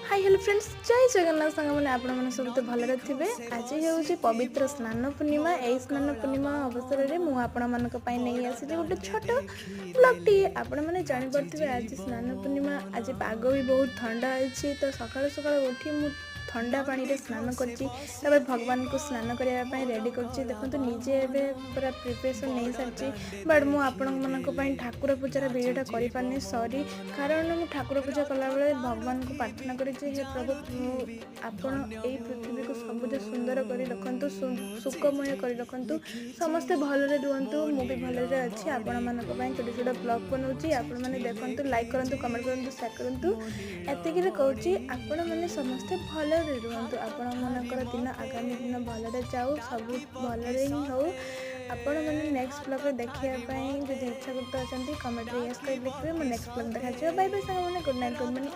Hi hello friends जय जगन्नाथ सांग मैंने आपण मैंने सब तो भलरे थे। आज हूँ पवित्र स्नान पूर्णिमा। यही स्नान पूर्णिमा अवसर में मुझे नहीं आसी गोटे छोट ब्लॉगटी। आपण मैंने जापे आज स्नान पूर्णिमा। आज पाग भी बहुत ठंडा अच्छी तो सकाल सकाल उठी मु ठंडा पानी रे स्नान करछि। भगवान को स्नान करने रेडी करछि। देखो निजे पूरा प्रिपरेशन नहीं सारी बट मुझे ठाकुर पूजार भिडियोटा कर सॉरी कारण मु ठाकुर पूजा कला बेले भगवान को प्रार्थना करी हे प्रभु आपण यही पृथ्वी को सबुज सुंदर कर रखु सुखमय कर रखु समस्ते भलरे रुहतु मु भी भलरे अच्छी आपण मानक छोटे छोटे ब्लॉग बनाऊँगी। आपण मैंने देखु लाइक करूँ कमेंट करूँ शेयर करूँ एतिक कहूँ आपण मैंने समस्ते भलरे रुहतु। आपण मनकर दिन आगामी दिन भलरे जाऊ सब भलरे ही हो। आपण मैंने नेक्स्ट ब्लॉग में देखापी जो इच्छा करते अच्छा कमेंट यस कर लिखे। नेक्स्ट ब्लॉग देखा। बाय बाय सांग मैंने गुड नाइट गुड मॉर्निंग।